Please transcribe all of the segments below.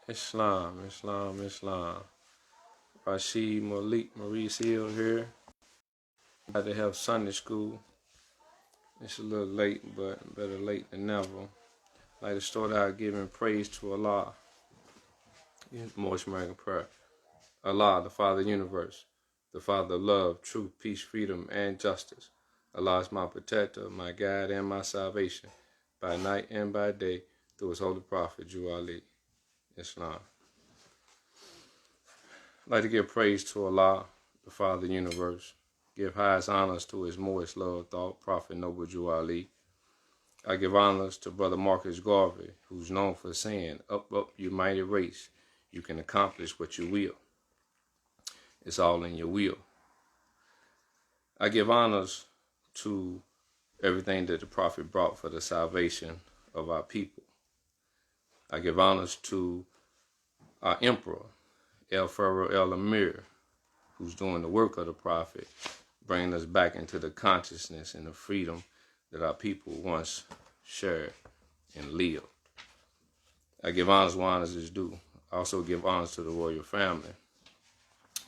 Islam. Rasheed Moorese here. Glad to have Sunday school. It's a little late, but better late than never. I'd like to start out giving praise to Allah. Most American prayer. Allah, the Father of the universe, the Father of love, truth, peace, freedom, and justice. Allah is my protector, my guide, and my salvation, by night and by day, through his holy prophet, Ali. Islam. I'd like to give praise to Allah, the Father of the universe. Give highest honors to his most loved thought, Prophet Noble Ali. I give honors to Brother Marcus Garvey, who's known for saying, up, you mighty race. You can accomplish what you will. It's all in your will. I give honors to everything that the Prophet brought for the salvation of our people. I give honors to our Emperor, El Pharaoh El Amir, who's doing the work of the Prophet, bringing us back into the consciousness and the freedom that our people once shared and lived. I give honors where honors is due. I also give honors to the royal family,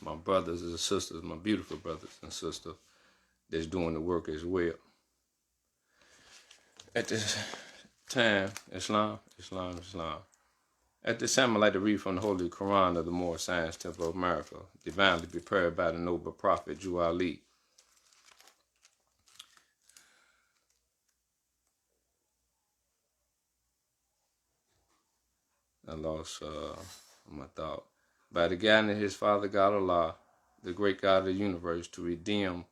my brothers and sisters, my beautiful brothers and sisters that's doing the work as well. At this time, Islam. At this time, I'd like to read from the Holy Quran of the Moorish Science Temple of America, divinely prepared by the noble prophet Ali. I lost my thought. By the guidance of his Father God Allah, the great God of the universe, to redeem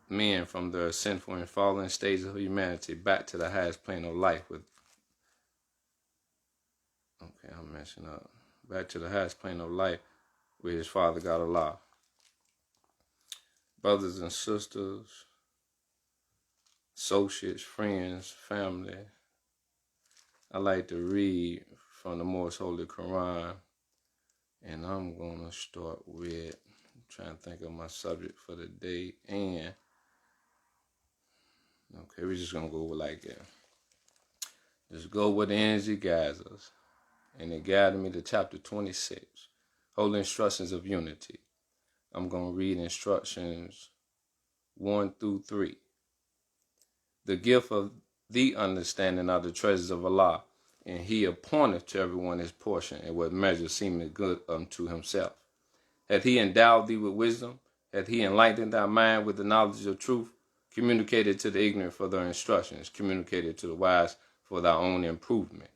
men from their sinful and fallen stages of humanity back to the highest plane of life back to the highest plane of life with his Father God Allah. Brothers and sisters, associates, friends, family, I like to read from the most holy Quran, and I'm going to start with trying to think of my subject for the day, and okay, we're just going to go like that. Just go where the energy guides us. And it guided me to chapter 26, Holy Instructions of Unity. I'm going to read instructions 1 through 3. The gift of the understanding are the treasures of Allah, and he appointeth to everyone his portion, and what measure seemeth good unto himself. Hath he endowed thee with wisdom? Hath he enlightened thy mind with the knowledge of truth? Communicated to the ignorant for their instructions, communicated to the wise for thy own improvement.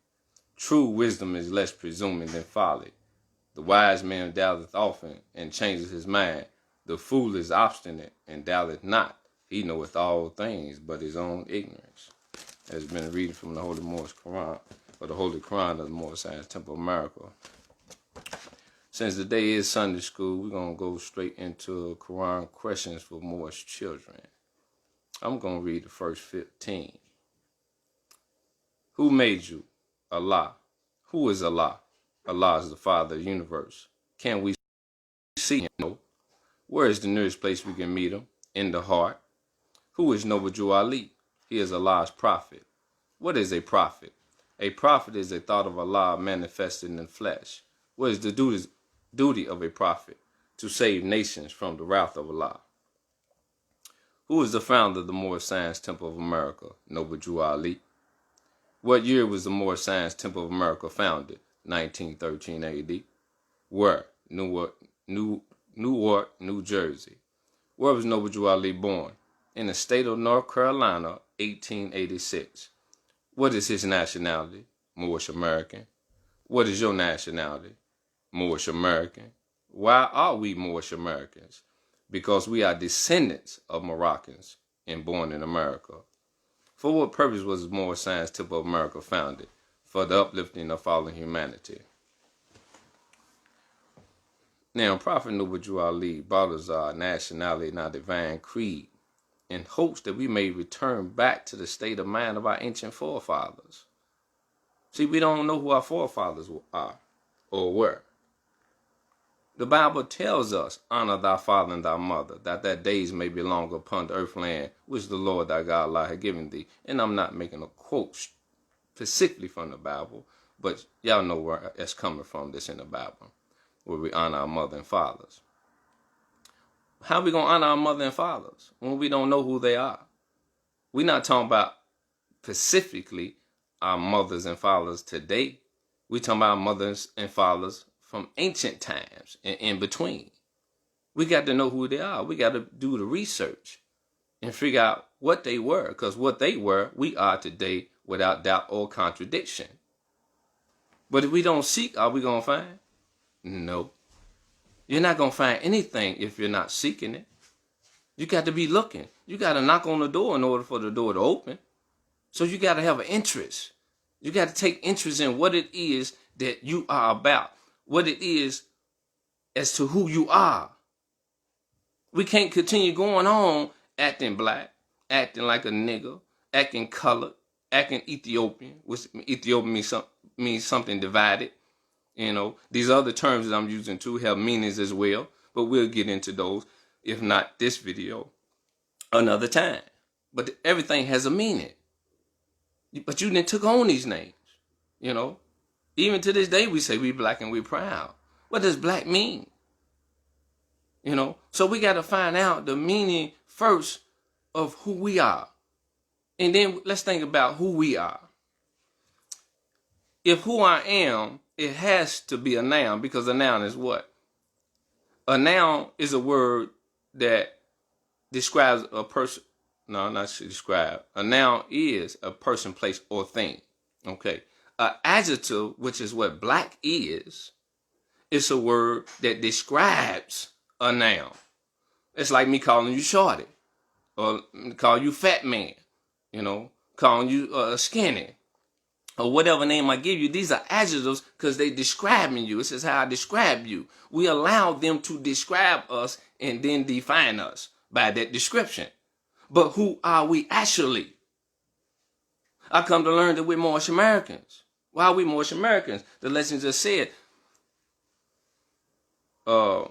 True wisdom is less presuming than folly. The wise man doubteth often, and changes his mind. The fool is obstinate, and doubteth not. He knoweth all things, but his own ignorance. Has been reading from the Holy Moorish Quran, or the Holy Quran of the Moorish Science Temple of America. Since the day is Sunday school, we're going to go straight into Quran questions for Moorish children. I'm going to read the first 15. Who made you? Allah. Who is Allah? Allah is the Father of the universe. Can we see him? No. Where is the nearest place we can meet him? In the heart. Who is Noble Ali? He is Allah's prophet. What is a prophet? A prophet is a thought of Allah manifested in the flesh. What is the duty of a prophet? To save nations from the wrath of Allah. Who is the founder of the Moorish Science Temple of America? Noble Ali. What year was the Moorish Science Temple of America founded? 1913 AD. Where? Newark, New Jersey. Where was Noble Ali born? In the state of North Carolina, 1886. What is his nationality? Moorish American. What is your nationality? Moorish American. Why are we Moorish Americans? Because we are descendants of Moroccans and born in America. For what purpose was the Moorish Science Temple of America founded? For the uplifting of fallen humanity. Now, Prophet Noble Ali brought us our nationality and our divine creed in hopes that we may return back to the state of mind of our ancient forefathers. See, we don't know who our forefathers are or were. The Bible tells us, honor thy father and thy mother, that thy days may be long upon the earth land, which the Lord thy God Allah had given thee. And I'm not making a quote specifically from the Bible, But y'all know where that's coming from, this in the Bible, where we honor our mother and fathers. How we going to honor our mother and fathers when we don't know who they are? We're not talking about specifically our mothers and fathers today. We're talking about mothers and fathers from ancient times and in between. We got to know who they are. We got to do the research and figure out what they were, because what they were, we are today without doubt or contradiction. But if we don't seek, are we going to find? No. You're not going to find anything if you're not seeking it. You got to be looking. You got to knock on the door in order for the door to open. So you got to have an interest. You got to take interest in what it is that you are about, what it is as to who you are. We can't continue going on acting black, acting like a nigger, acting colored, acting Ethiopian, which Ethiopian means something divided. You know, these other terms that I'm using too have meanings as well, but we'll get into those, if not this video, another time. But everything has a meaning. But you didn't took on these names, you know. Even to this day, we say we black and we proud. What does black mean? You know, so we got to find out the meaning first of who we are. And then let's think about who we are. If who I am, it has to be a noun, because a noun is what? A noun is a word that describes a person. No, not to describe. A noun is a person, place, or thing. Okay. An adjective, which is what black is a word that describes a noun. It's like me calling you shorty, or call you fat man, you know, calling you skinny, or whatever name I give you. These are adjectives because they describing you. This is how I describe you. We allow them to describe us and then define us by that description. But who are we actually? I come to learn that we're Moorish Americans. Why are we Moorish Americans? The lesson just said, the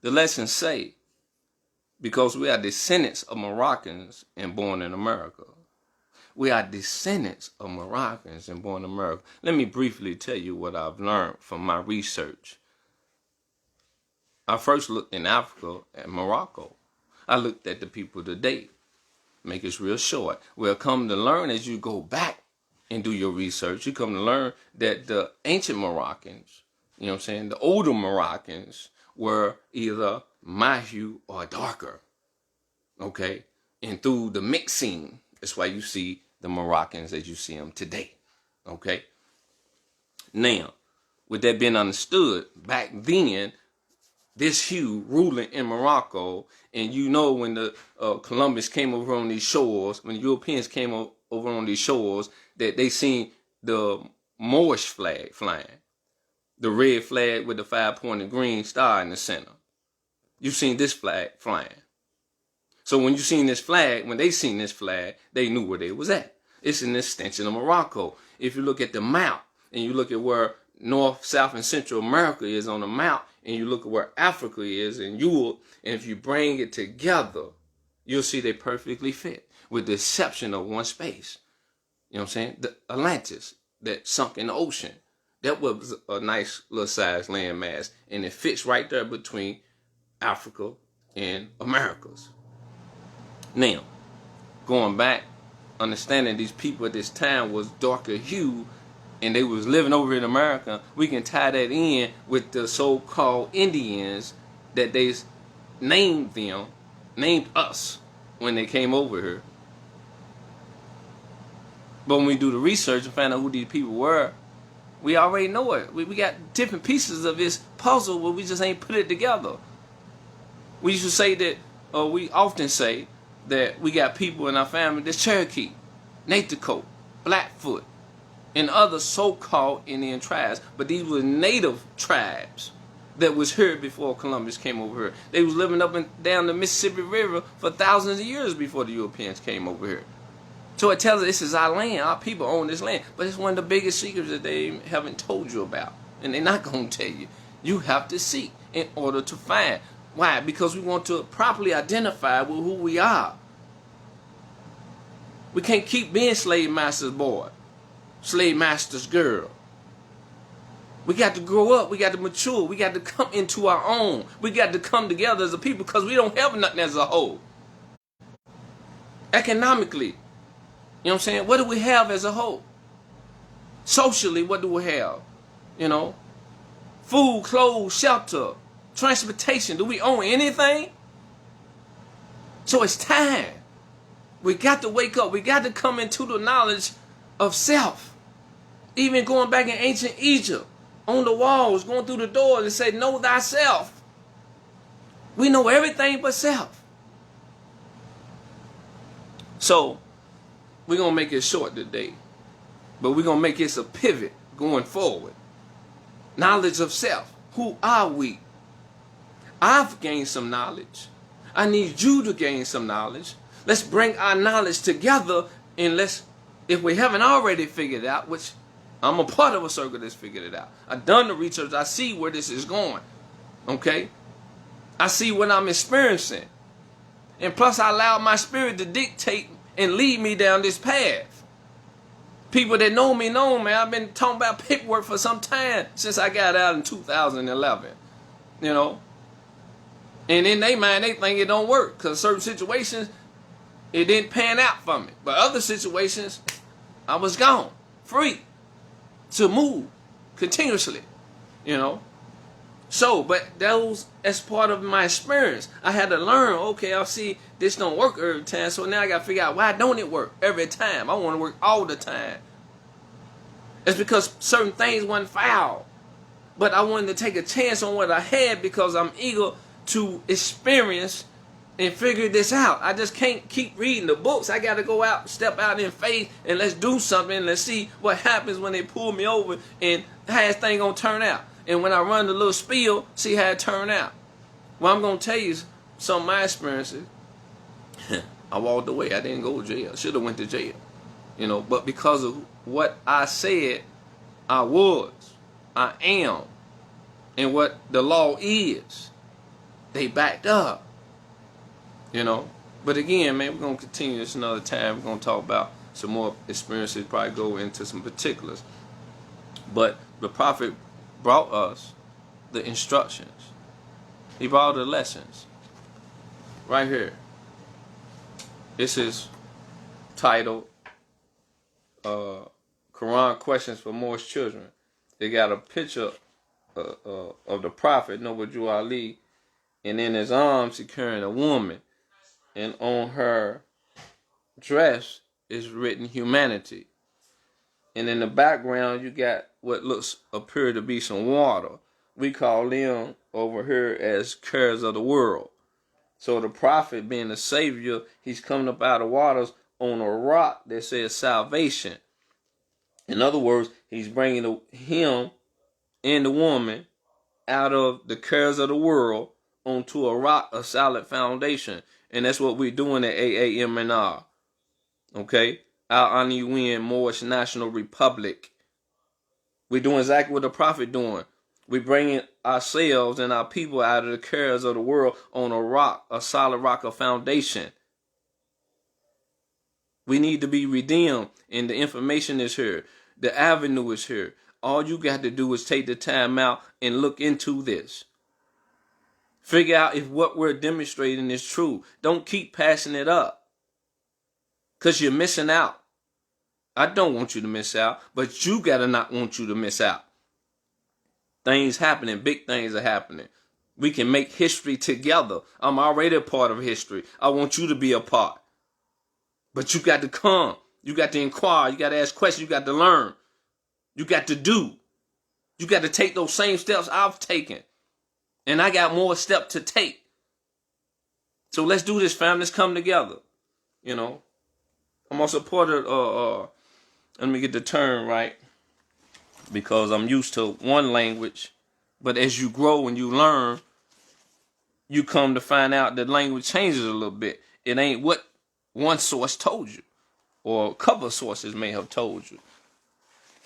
lessons say, because we are descendants of Moroccans and born in America. We are descendants of Moroccans and born in America. Let me briefly tell you what I've learned from my research. I first looked in Africa and Morocco. I looked at the people today. Make it real short. We'll come to learn as you go back and do your research. You come to learn that the ancient Moroccans, you know what I'm saying, the older Moroccans were either my hue or darker. Okay? And through the mixing, that's why you see the Moroccans as you see them today. Okay? Now, with that being understood, back then, this hue ruling in Morocco, and you know when the Columbus came over on these shores, when the Europeans came over on these shores, that they seen the Moorish flag flying. The red flag with the 5-pointed green star in the center. You've seen this flag flying. So when you seen this flag, when they seen this flag, they knew where they was at. It's an extension of Morocco. If you look at the map, and you look at where North, South, and Central America is on the map, and you look at where Africa is and Europe, and if you bring it together, you'll see they perfectly fit, with the exception of one space. You know what I'm saying? The Atlantis that sunk in the ocean. That was a nice little size landmass, and it fits right there between Africa and Americas. Now, going back, understanding these people at this time was darker hue, and they was living over in America, we can tie that in with the so-called Indians that they named us when they came over here. But when we do the research and find out who these people were, we already know it. We got different pieces of this puzzle, but we just ain't put it together. We used to say that, or we often say that we got people in our family that's Cherokee, Natico, Blackfoot, and other so-called Indian tribes. But these were native tribes that was here before Columbus came over here. They was living up and down the Mississippi River for thousands of years before the Europeans came over here. So it tells us this is our land, our people own this land. But it's one of the biggest secrets that they haven't told you about. And they're not going to tell you. You have to seek in order to find. Why? Because we want to properly identify with who we are. We can't keep being slave master's boy, slave master's girl. We got to grow up. We got to mature. We got to come into our own. We got to come together as a people because we don't have nothing as a whole. Economically, you know what I'm saying? What do we have as a whole? Socially, what do we have? You know, food, clothes, shelter, transportation. Do we own anything? So it's time. We got to wake up. We got to come into the knowledge of self. Even going back in ancient Egypt, on the walls, going through the doors, and say, know thyself. We know everything but self. So, we're going to make it short today. But we're going to make this a pivot going forward. Knowledge of self. Who are we? I've gained some knowledge. I need you to gain some knowledge. Let's bring our knowledge together and let's, if we haven't already figured it out, which I'm a part of a circle that's figured it out. I've done the research. I see where this is going. Okay? I see what I'm experiencing. And plus I allow my spirit to dictate and lead me down this path. People that know me know, man. I've been talking about paperwork for some time since I got out in 2011. You know? And in their mind, they think it don't work because certain situations, it didn't pan out for me. But other situations, I was gone, free to move continuously, you know. So, but those, as part of my experience, I had to learn, okay, I see this don't work every time, so now I got to figure out why don't it work every time. I want to work all the time. It's because certain things wasn't foul. But I wanted to take a chance on what I had because I'm eager to experience and figure this out. I just can't keep reading the books. I got to go out, step out in faith, and let's do something. Let's see what happens when they pull me over and how this thing going to turn out. And when I run the little spiel, see how it turn out. Well, I'm going to tell you some of my experiences. I walked away. I didn't go to jail. Should have went to jail. You know, but because of what I said I was, I am, and what the law is, they backed up. You know, but again, man, we're going to continue this another time. We're going to talk about some more experiences, probably go into some particulars. But the prophet brought us the instructions. He brought the lessons. Right here. This is titled Quran Questions for Moore's Children. They got a picture of the prophet, Noble Ali, and in his arms he carrying a woman. And on her dress is written humanity. And in the background you got what appear to be some water. We call them over here as cares of the world. So the prophet being the savior, he's coming up out of waters on a rock that says salvation. In other words, he's bringing him and the woman out of the cares of the world onto a rock, a solid foundation. And that's what we're doing at AANMR. Okay? AANMR Moorish National Republic. We're doing exactly what the prophet doing. We're bringing ourselves and our people out of the cares of the world on a rock, a solid rock, a foundation. We need to be redeemed, and the information is here. The avenue is here. All you got to do is take the time out and look into this. Figure out if what we're demonstrating is true. Don't keep passing it up, because you're missing out. I don't want you to miss out, but you got to not want you to miss out. Things happening. Big things are happening. We can make history together. I'm already a part of history. I want you to be a part. But you got to come. You got to inquire. You got to ask questions. You got to learn. You got to do. You got to take those same steps I've taken. And I got more steps to take. So let's do this, fam. Let's come together. You know. I'm also part of, let me get the term right, because I'm used to one language. But as you grow and you learn, you come to find out that language changes a little bit. It ain't what one source told you, or a couple of sources may have told you.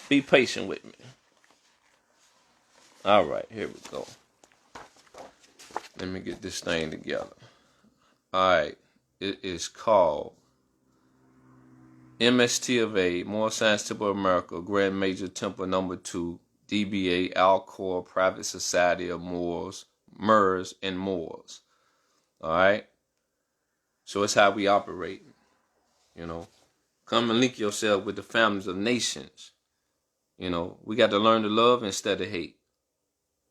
Be patient with me. All right, here we go. Let me get this thing together. All right, it is called MST of A, Moral Science Temple of America, Grand Major Temple Number 2, DBA, Alcor, Private Society of Moors, MERS, and Moors. All right? So it's how we operate, you know. Come and link yourself with the families of nations. You know, we got to learn to love instead of hate.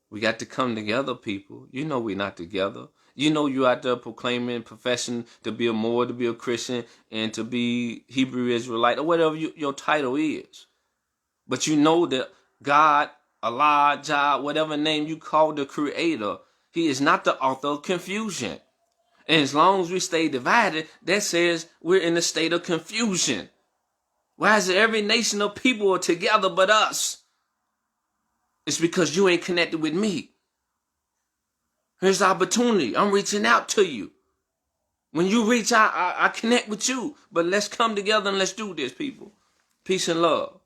We got to come together, people. You know we're not together. You know you out there proclaiming, professing to be a Moor, to be a Christian, and to be Hebrew Israelite, or whatever your title is. But you know that God, Allah, Jah, whatever name you call the Creator, He is not the author of confusion. And as long as we stay divided, that says we're in a state of confusion. Why is it every nation of people are together but us? It's because you ain't connected with me. Here's the opportunity. I'm reaching out to you. When you reach out, I connect with you. But let's come together and let's do this, people. Peace and love.